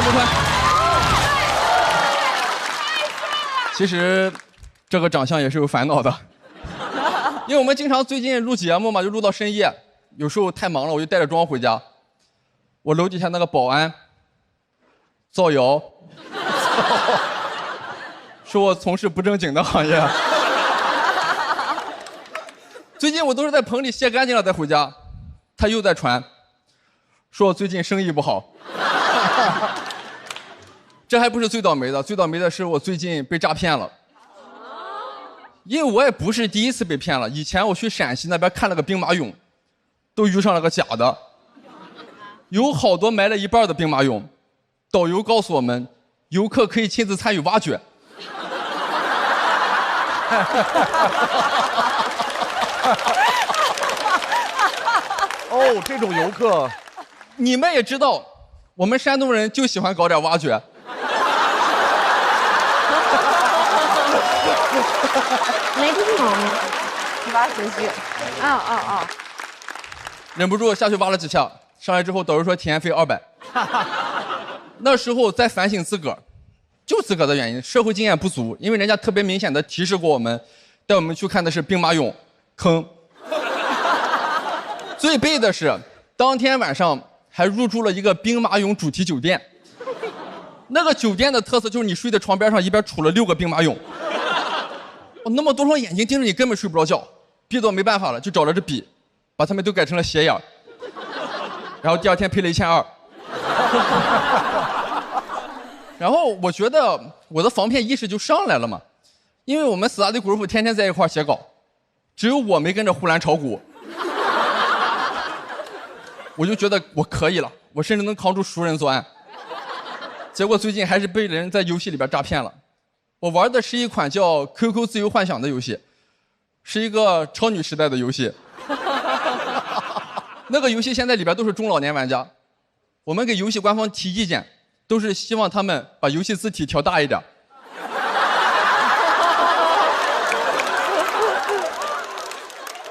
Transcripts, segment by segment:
么宽。其实，这个长相也是有烦恼的，因为我们经常最近录节目嘛，就录到深夜，有时候太忙了，我就带着妆回家。我楼底下那个保安造谣，说我从事不正经的行业。最近我都是在棚里卸干净了再回家，他又在传，说我最近生意不好。这还不是最倒霉的，最倒霉的是我最近被诈骗了。因为我也不是第一次被骗了，以前我去陕西那边看了个兵马俑，都遇上了个假的，有好多埋了一半的兵马俑，导游告诉我们，游客可以亲自参与挖掘。哦，这种游客，你们也知道，我们山东人就喜欢搞点挖掘。没听懂，挖掘机。哦。忍不住下去挖了几下，上来之后导游说体验费200。那时候在反省自个儿，就自个儿的原因，社会经验不足，因为人家特别明显的提示过我们，带我们去看的是兵马俑坑。最背的是，当天晚上还入住了一个兵马俑主题酒店。那个酒店的特色就是你睡在床边上，一边杵了6个兵马俑。那么多双眼睛盯着你，根本睡不着觉，逼到没办法了，就找了支笔，把他们都改成了斜眼，然后第二天赔了1200。然后我觉得我的防骗意识就上来了嘛，因为我们4大的 group 天天在一块写稿，只有我没跟着呼兰炒股，我就觉得我可以了，我甚至能扛住熟人作案。结果最近还是被人在游戏里边诈骗了。我玩的是一款叫 QQ 自由幻想的游戏，是一个超女时代的游戏。那个游戏现在里边都是中老年玩家，我们给游戏官方提意见，都是希望他们把游戏字体调大一点。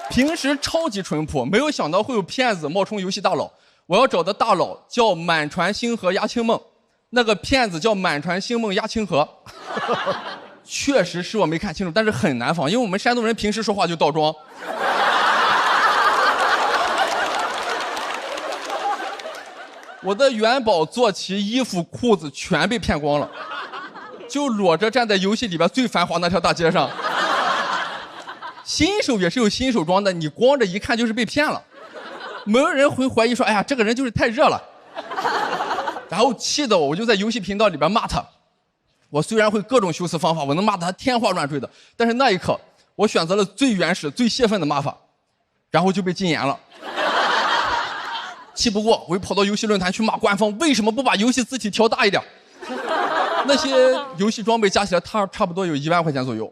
平时超级淳朴，没有想到会有骗子冒充游戏大佬。我要找的大佬叫满船星河压青梦，那个骗子叫满船星梦压青河。确实是我没看清楚，但是很难仿，因为我们山东人平时说话就倒装。我的元宝、坐骑、衣服、裤子全被骗光了，就裸着站在游戏里边最繁华那条大街上。新手也是有新手装的，你光着一看就是被骗了。没有人会怀疑说，哎呀，这个人就是太热了。然后气得我就在游戏频道里边骂他。我虽然会各种修辞方法，我能骂他天花乱坠的，但是那一刻我选择了最原始、最泄愤的骂法，然后就被禁言了。气不过，我又跑到游戏论坛去骂官方为什么不把游戏字体调大一点。那些游戏装备加起来差不多有1万块钱左右。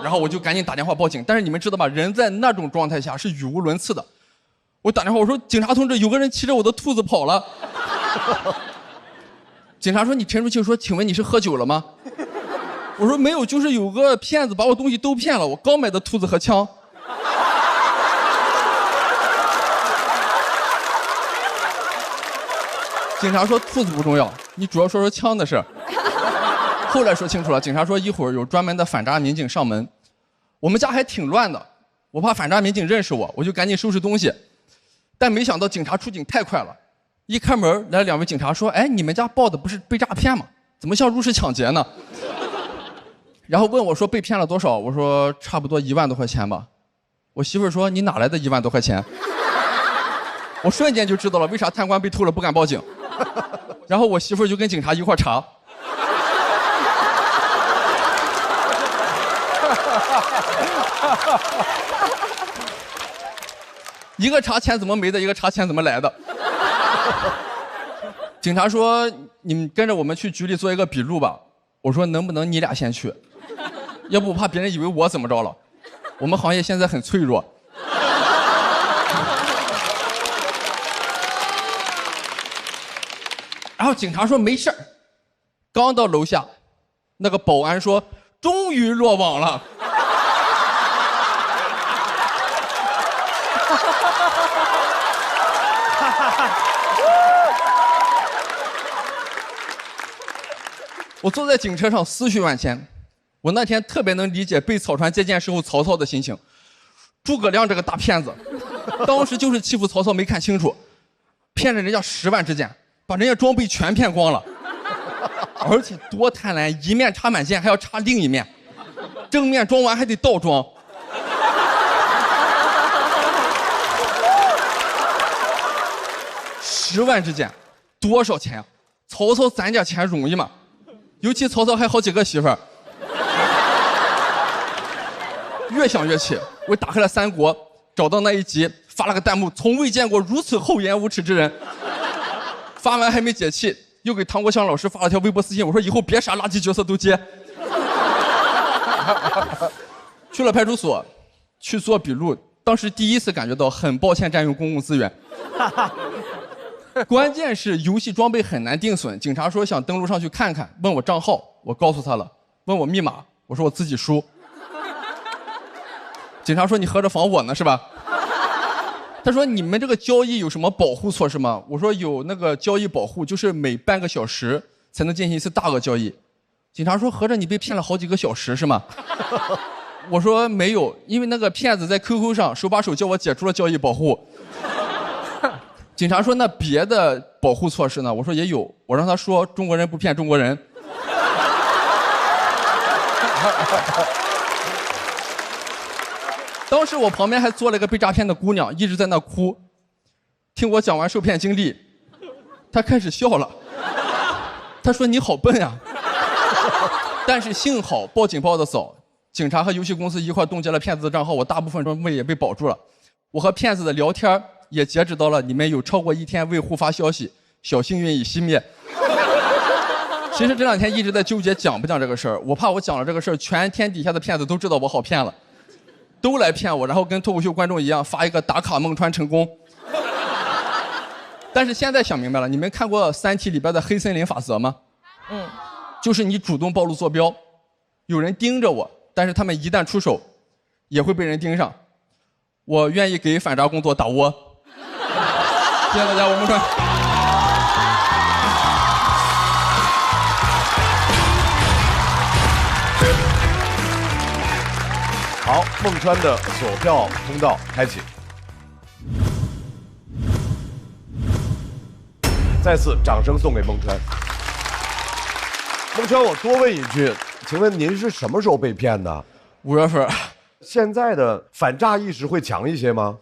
然后我就赶紧打电话报警，但是你们知道吧，人在那种状态下是语无伦次的。我打电话我说，警察同志，有个人骑着我的兔子跑了。警察说，你沉住气说，请问你是喝酒了吗？我说没有，就是有个骗子把我东西都骗了，我刚买的兔子和枪。警察说兔子不重要，你主要说说枪的事。后来说清楚了，警察说一会儿有专门的反诈民警上门。我们家还挺乱的，我怕反诈民警认识我，我就赶紧收拾东西。但没想到警察出警太快了，一开门来2位警察说，哎，你们家报的不是被诈骗吗？怎么像入室抢劫呢？然后问我说被骗了多少？我说差不多1万多块钱吧。我媳妇儿说，你哪来的1万多块钱？我瞬间就知道了为啥贪官被偷了不敢报警。然后我媳妇儿就跟警察一块查。一个查钱怎么没的，一个查钱怎么来的。警察说，你们跟着我们去局里做一个笔录吧。我说能不能你俩先去，要不我怕别人以为我怎么着了。我们行业现在很脆弱。然后警察说没事儿，刚到楼下，那个保安说终于落网了。我坐在警车上思绪万千。我那天特别能理解被草船借箭时候曹操的心情。诸葛亮这个大骗子，当时就是欺负曹操没看清楚，骗了人家10万支箭，把人家装备全骗光了，而且多贪婪，一面插满箭还要插另一面，正面装完还得倒装。10万支箭，多少钱啊？曹操攒点钱容易吗？尤其曹操还好几个媳妇儿。越想越气，我打开了三国，找到那一集，发了个弹幕：从未见过如此厚颜无耻之人。发完还没解气，又给唐国强老师发了条微博私信，我说以后别啥垃圾角色都接。去了派出所，去做笔录，当时第一次感觉到很抱歉占用公共资源。关键是游戏装备很难定损，警察说想登录上去看看，问我账号，我告诉他了，问我密码，我说我自己输。警察说你合着防我呢是吧？他说你们这个交易有什么保护措施吗？我说有那个交易保护，就是每半个小时才能进行一次大额交易。警察说合着你被骗了好几个小时是吗？我说没有，因为那个骗子在 QQ 上手把手教我解除了交易保护。警察说那别的保护措施呢？我说也有，我让他说中国人不骗中国人。当时我旁边还坐了一个被诈骗的姑娘，一直在那哭。听我讲完受骗经历，她开始笑了。她说你好笨呀。但是幸好报警报的早，警察和游戏公司一块冻结了骗子的账号，我大部分装备也被保住了。我和骗子的聊天也截止到了你们有超过1天未互发消息，小幸运已熄灭。其实这2天一直在纠结讲不讲这个事儿，我怕我讲了这个事儿，全天底下的骗子都知道我好骗了，都来骗我，然后跟脱口秀观众一样发一个打卡孟川成功。但是现在想明白了，你们看过《三体》里边的黑森林法则吗？就是你主动暴露坐标，有人盯着我，但是他们一旦出手，也会被人盯上。我愿意给反诈工作打窝。谢谢大家，我孟川。好，孟川的索票通道开启。再次掌声送给孟川。孟川，我多问一句，请问您是什么时候被骗的？5月份。现在的反诈意识会强一些吗？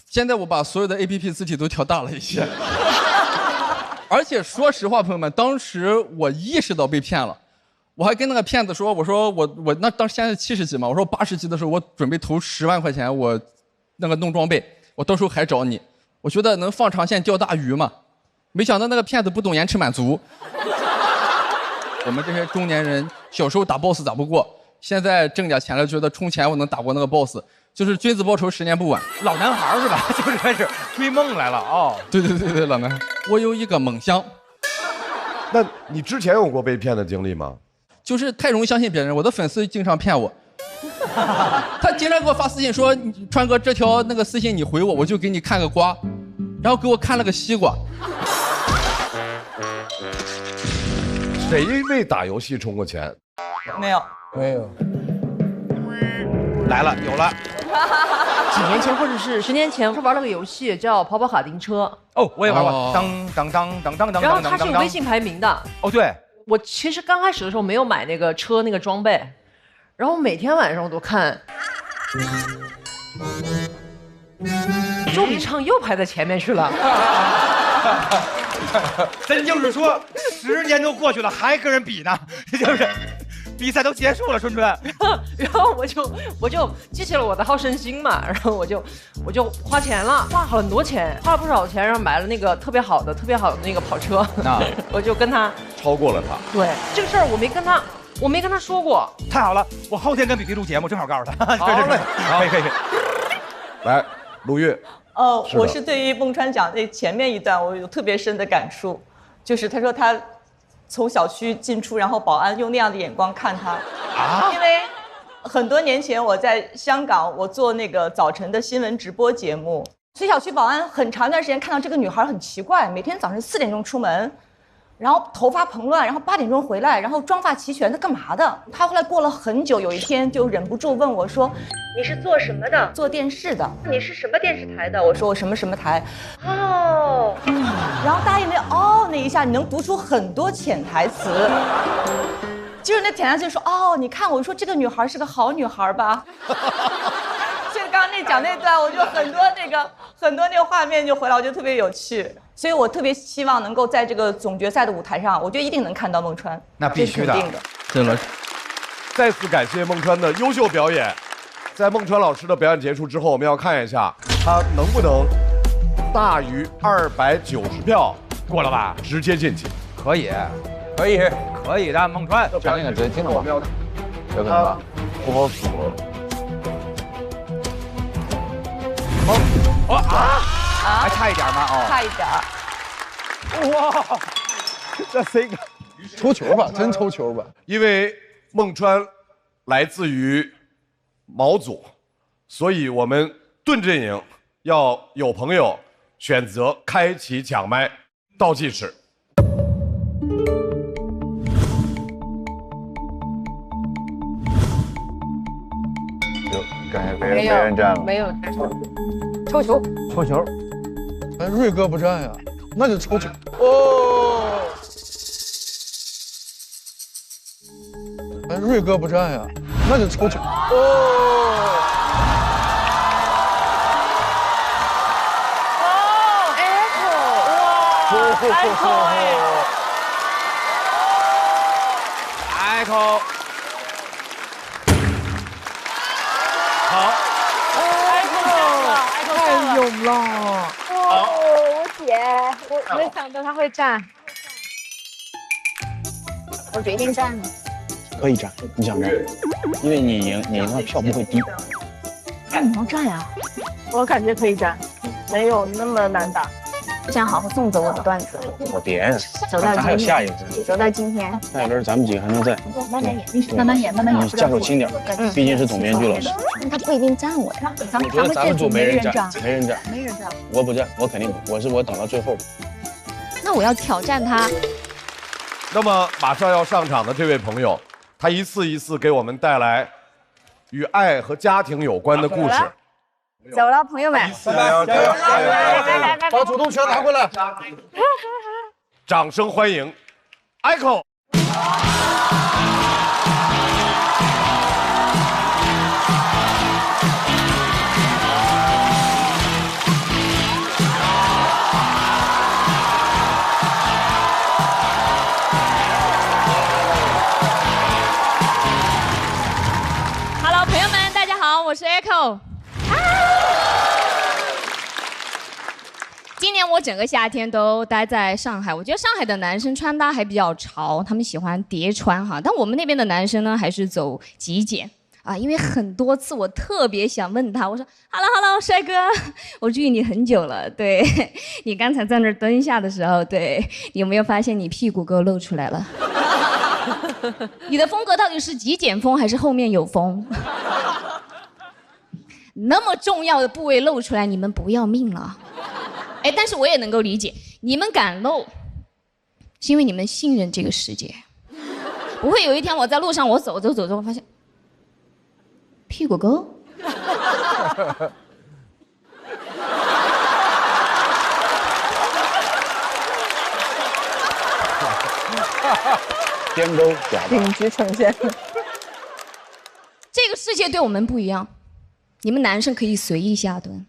现在我把所有的 APP 字体都调大了一些。而且说实话，朋友们，当时我意识到被骗了。我还跟那个骗子说，我说我那当时现在70级嘛，我说80级的时候我准备投10万块钱，我那个弄装备，我到时候还找你，我觉得能放长线钓大鱼嘛。没想到那个骗子不懂延迟满足。我们这些中年人小时候打 boss 打不过，现在挣点钱了，觉得充钱我能打过那个 boss， 就是君子报仇10年不晚。老男孩是吧？就是开始追梦来了哦。对，老男孩。我有一个梦想。那你之前有过被骗的经历吗？就是太容易相信别人，我的粉丝经常骗我。他经常给我发私信说：“川哥，这条那个私信你回我，我就给你看个瓜。”然后给我看了个西瓜。谁为打游戏充过钱？没有。来了，有了。几年前或者是10年前，是玩了个游戏叫跑跑卡丁车。哦，我也玩过。当当当当当当。然后它是有微信排名的。哦，对。我其实刚开始的时候没有买那个车那个装备，然后每天晚上我都看。周笔畅又排在前面去了。真就是说，10年都过去了，还跟人比呢，这就是比赛都结束了，春春。然后我就激起了我的好胜心嘛，然后我就花钱了，花很多钱，花了不少钱，然后买了那个特别好的那个跑车。我就跟他超过了他。对这个事儿我没跟他说过。太好了，我后天跟比比录节目，正好告诉他。好嘞，可以。来，陆玉。我是对于孟川讲的前面一段，我有特别深的感触，就是他说他从小区进出，然后保安用那样的眼光看他，因为很多年前我在香港，我做那个早晨的新闻直播节目，所以小区保安很长一段时间看到这个女孩很奇怪，每天早上4点钟出门，然后头发蓬乱，然后8点钟回来，然后妆发齐全，他干嘛的？他后来过了很久，有一天就忍不住问我说：“你是做什么的？做电视的。你是什么电视台的？”我说：“我什么什么台。”哦，然后大爷那哦那一下，你能读出很多潜台词。就是那潜台词说：“哦，你看，我说这个女孩是个好女孩吧。”所以刚刚那讲那段，我就很多那个画面就回来，我觉得特别有趣。所以我特别希望能够在这个总决赛的舞台上，我觉得一定能看到孟川，那必须的，这是肯定的。对了，再次感谢孟川的优秀表演。在孟川老师的表演结束之后，我们要看一下他能不能大于290票过了吧？直接晋级。可以的，孟川。表演直接进了吗？有可能吧？不好说。还差一点吗？哦，差一点。哇，这谁个抽球吧，真抽球吧。因为孟川来自于毛祖，所以我们盾阵营要有朋友选择开启抢麦倒计时。感觉没人站了。没有抽球。抽球。哎，瑞哥不站呀，那就抽球。哦。哎，瑞哥不站呀，那就抽球。哦。Echo。好。太勇了！我姐，我没想到她会站，我决定站了。可以站，你想站，因为你赢的票不会低。那你要站呀？我感觉可以站，没有那么难打。我想好好送走我的段子。我别，走到还有下一个，轮。走到今天。下一轮咱们几个还能在。慢慢演，慢慢演，慢慢演。下手轻点，毕竟是总编剧老师。那他不一定站我呀。我觉得咱们组没人站，没人站。我不站，我肯定不，我等到最后。那我要挑战他。那么马上要上场的这位朋友，他一次一次给我们带来与爱和家庭有关的故事。走了，朋友们，来，把主动权拿回来。掌声欢迎 Echo。Hello， 朋友们，大家好，我是 Echo。今年我整个夏天都待在上海，我觉得上海的男生穿搭还比较潮，他们喜欢叠穿哈，但我们那边的男生呢，还是走极简啊。因为很多次我特别想问他，我说 Hello， 帅哥，我注意你很久了，对你刚才在那儿蹲下的时候，对你有没有发现你屁股给我露出来了？你的风格到底是极简风还是后面有风？那么重要的部位露出来，你们不要命了？哎，但是我也能够理解，你们敢露，是因为你们信任这个世界。不会有一天我在路上我走着，我发现屁股沟。颠沟假的。顶级呈现。这个世界对我们不一样，你们男生可以随意下蹲。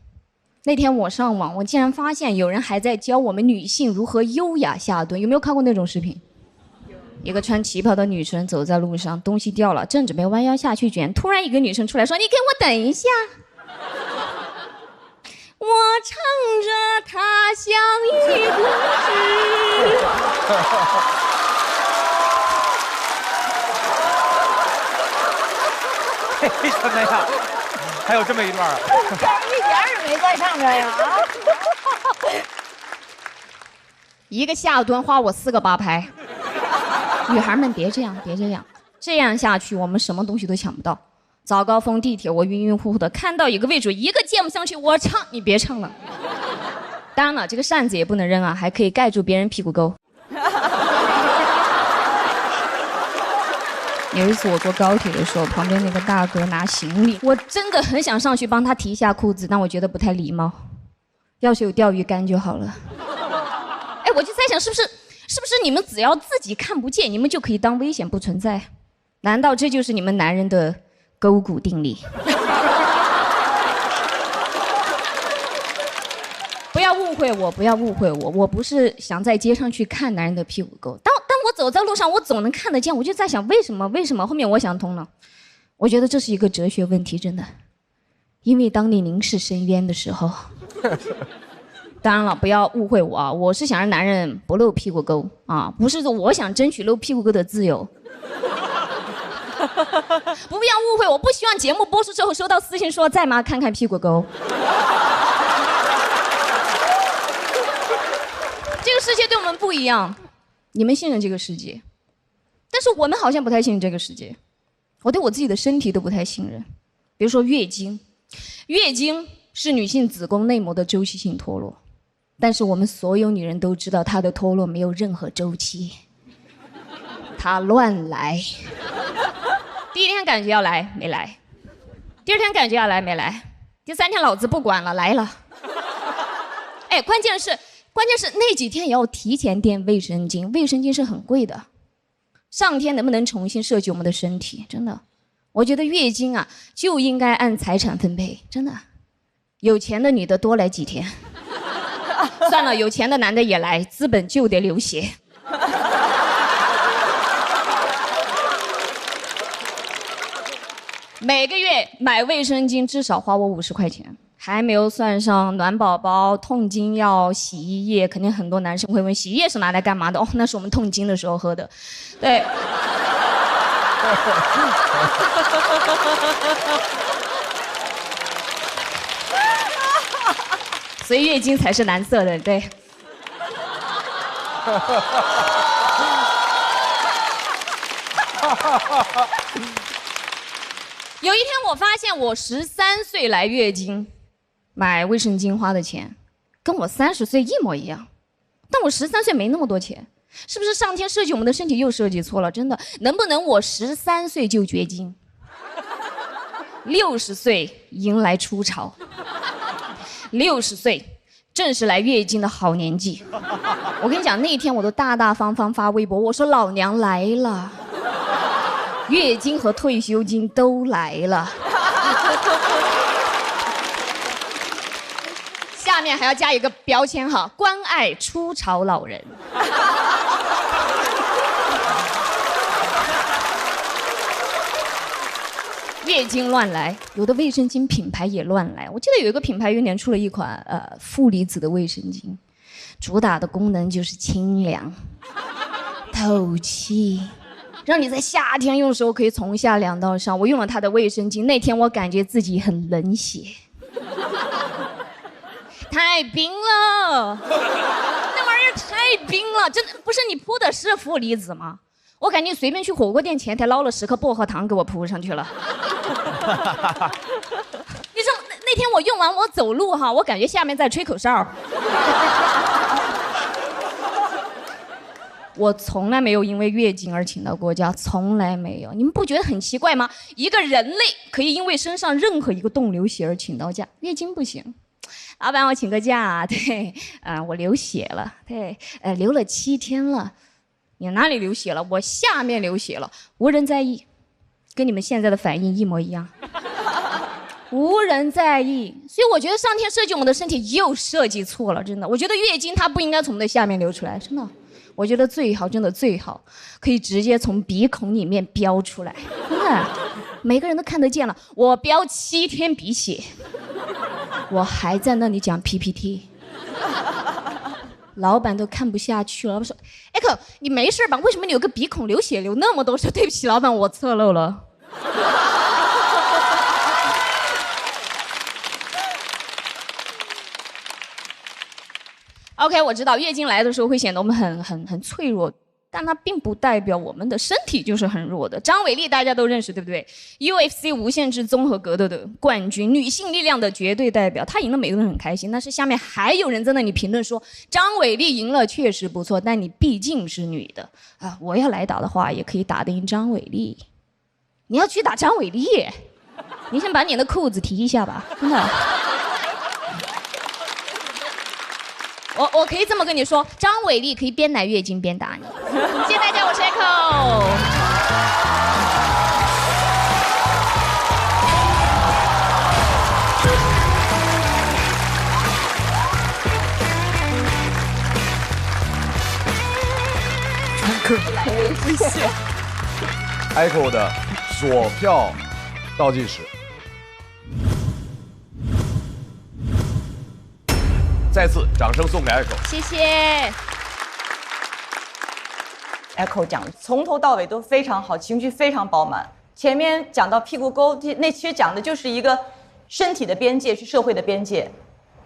那天我上网，我竟然发现有人还在教我们女性如何优雅下蹲。有没有看过那种视频？一个穿旗袍的女生走在路上，东西掉了，正准备弯腰下去捡，突然一个女生出来说：“你给我等一下。”我唱着他乡忆故事。为什么呀？还有这么一段啊？一点也没在上面呀！一个下蹲花我4个8拍。女孩们别这样，这样下去我们什么东西都抢不到。早高峰地铁我晕晕乎乎的，看到一个位置一个箭步上去，我唱你别唱了。当然了，这个扇子也不能扔啊，还可以盖住别人屁股沟。有一次我坐高铁的时候，旁边那个大哥拿行李，我真的很想上去帮他提一下裤子，但我觉得不太礼貌。要是有钓鱼竿就好了。哎，我就在想，是不是你们只要自己看不见，你们就可以当危险不存在？难道这就是你们男人的勾股定理？不要误会我，不要误会我，我不是想在街上去看男人的屁股沟。但我走在路上，我总能看得见。我就在想，为什么？后面我想通了，我觉得这是一个哲学问题，真的。因为当你凝视深渊的时候，当然了，不要误会我啊，我是想让男人不露屁股沟啊，不是说我想争取露屁股沟的自由。不要误会，我不希望节目播出之后收到私信说在吗？看看屁股沟。这个世界对我们不一样，你们信任这个世界，但是我们好像不太信任这个世界。我对我自己的身体都不太信任，比如说月经，月经是女性子宫内膜的周期性脱落，但是我们所有女人都知道她的脱落没有任何周期，她乱来。第一天感觉要来没来，第二天感觉要来没来，第三天老子不管了来了。哎，关键是那几天也要提前垫卫生巾，卫生巾是很贵的。上天能不能重新设计我们的身体？真的，我觉得月经啊就应该按财产分配，真的。有钱的女的多来几天，算了，有钱的男的也来，资本就得流血。每个月买卫生巾至少花我50块钱。还没有算上暖宝宝、痛经药、洗衣液，肯定很多男生会问洗衣液是拿来干嘛的？哦，那是我们痛经的时候喝的。对。所以月经才是蓝色的，对。有一天我发现我13岁来月经。买卫生巾花的钱，跟我30岁一模一样，但我13岁没那么多钱，是不是上天设计我们的身体又设计错了？真的，能不能我13岁就绝经，60岁迎来初潮，60岁正是来月经的好年纪。我跟你讲，那一天我都大大方方发微博，我说老娘来了，月经和退休金都来了。下面还要加一个标签哈，关爱初潮老人。月经乱来，有的卫生巾品牌也乱来。我记得有一个品牌有一年出了一款负离子的卫生巾，主打的功能就是清凉、透气，让你在夏天用的时候可以从下凉到上。我用了它的卫生巾，那天我感觉自己很冷血。太冰了，那玩意儿太冰了，真的不是你铺的是负离子吗？我感觉随便去火锅店前台捞了10颗薄荷糖给我铺上去了。你知道那天我用完我走路哈，我感觉下面在吹口哨。我从来没有因为月经而请到过假，从来没有。你们不觉得很奇怪吗？一个人类可以因为身上任何一个洞流血而请到假，月经不行。老板，我请个假，对，我流血了，对，流了7天了。你哪里流血了？我下面流血了，无人在意，跟你们现在的反应一模一样，无人在意。所以我觉得上天设计我们的身体又设计错了，真的。我觉得月经它不应该从我们的下面流出来，真的。我觉得最好，真的最好，可以直接从鼻孔里面飙出来，真的，每个人都看得见了。我飙7天鼻血。我还在那里讲 PPT， 老板都看不下去了。老板说：“哎可，你没事吧？为什么你有个鼻孔流血流那么多？”说对不起，老板，我侧漏了。OK， 我知道月经来的时候会显得我们很脆弱。但它并不代表我们的身体就是很弱的。张伟丽大家都认识，对不对 ？UFC 无限制综合格斗的冠军，女性力量的绝对代表。她赢了，每个人很开心。但是下面还有人在那里评论说，张伟丽赢了确实不错，但你毕竟是女的啊，我要来打的话也可以打得赢张伟丽。你要去打张伟丽，你先把你的裤子提一下吧，真的。我可以这么跟你说，张伟丽可以边来月经边打你。谢谢大家，我是 Echo。谢谢。Echo 的锁票倒计时，再次掌声送给 Echo。谢谢。Echo 讲从头到尾都非常好，情绪非常饱满。前面讲到屁股沟，那其实讲的就是一个身体的边界是社会的边界。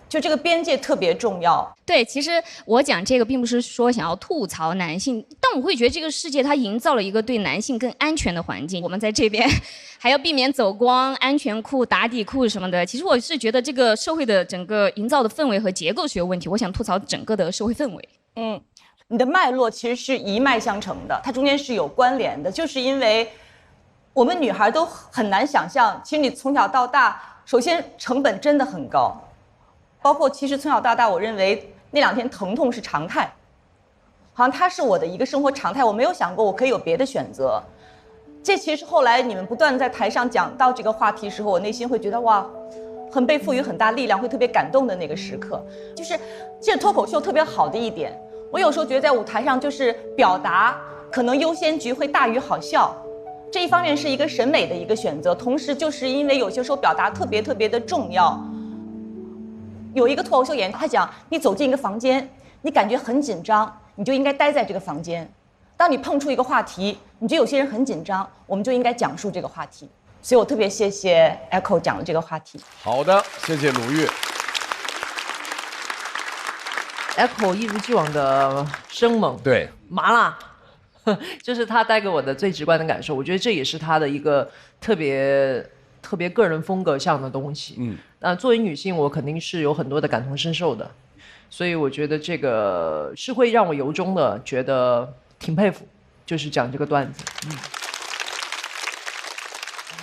就这个边界特别重要。对，其实我讲这个并不是说想要吐槽男性，但我会觉得这个世界它营造了一个对男性更安全的环境。我们在这边还要避免走光、安全裤、打底裤什么的。其实我是觉得这个社会的整个营造的氛围和结构是有问题。我想吐槽整个的社会氛围。你的脉络其实是一脉相承的，它中间是有关联的，就是因为我们女孩都很难想象，其实你从小到大，首先成本真的很高。包括其实从小到大，我认为那2天疼痛是常态，好像它是我的一个生活常态，我没有想过我可以有别的选择。这其实后来你们不断在台上讲到这个话题时候，我内心会觉得哇，很被赋予很大力量，会特别感动的那个时刻。就是这脱口秀特别好的一点，我有时候觉得在舞台上就是表达可能优先级会大于好笑。这一方面是一个审美的一个选择，同时就是因为有些时候表达特别的重要。有一个脱口秀演员，他讲，你走进一个房间，你感觉很紧张，你就应该待在这个房间。当你碰触一个话题，你觉得有些人很紧张，我们就应该讲述这个话题。所以我特别谢谢 Echo 讲的这个话题。好的，谢谢鲁豫。Echo 一如既往的生猛，对，麻辣，就是他带给我的最直观的感受。我觉得这也是他的一个特别个人风格上的东西。作为女性，我肯定是有很多的感同身受的，所以我觉得这个是会让我由衷的觉得挺佩服，就是讲这个段子。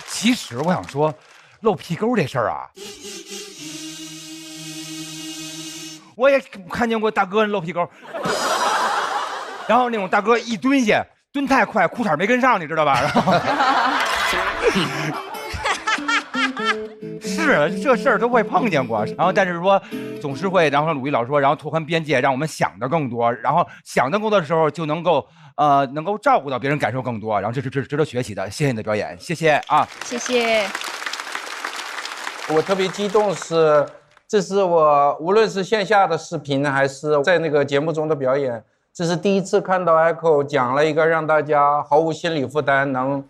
其实我想说，露屁沟这事儿啊，我也看见过大哥露屁沟，然后那种大哥一蹲下，蹲太快，裤衩没跟上，你知道吧？然后是这事儿都会碰见过，然后但是说总是会，然后鲁豫老说，然后拓宽边界，让我们想的更多，然后想的更多的时候就能够照顾到别人感受更多，然后这是值得学习的。谢谢你的表演，谢谢啊，谢谢。我特别激动是，这是我无论是线下的视频还是在那个节目中的表演，这是第一次看到 Echo 讲了一个让大家毫无心理负担，能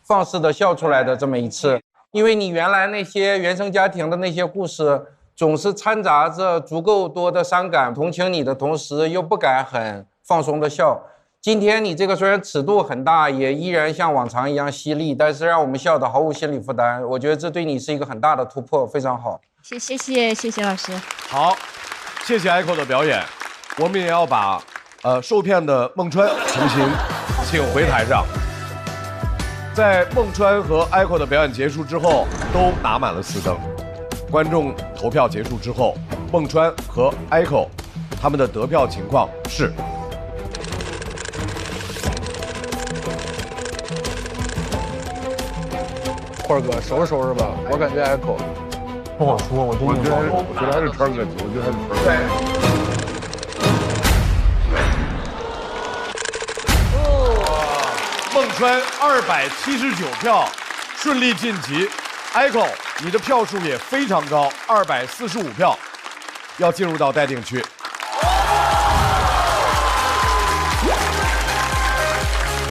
放肆的笑出来的这么一次。因为你原来那些原生家庭的那些故事，总是掺杂着足够多的伤感，同情你的同时又不敢很放松的笑。今天你这个虽然尺度很大，也依然像往常一样犀利，但是让我们笑得毫无心理负担。我觉得这对你是一个很大的突破，非常好。谢谢老师。好，谢谢 Echo 的表演，我们也要把受骗的孟川重新请回台上。在孟川和 Echo 的表演结束之后，都打满了4灯。观众投票结束之后，孟川和 Echo 他们的得票情况是：块儿哥收拾收拾吧，我感觉 Echo 不好说，我觉得还是川哥，我觉得还是川哥。孟川279票，顺利晋级。Echo， 你的票数也非常高，245票，要进入到待定区。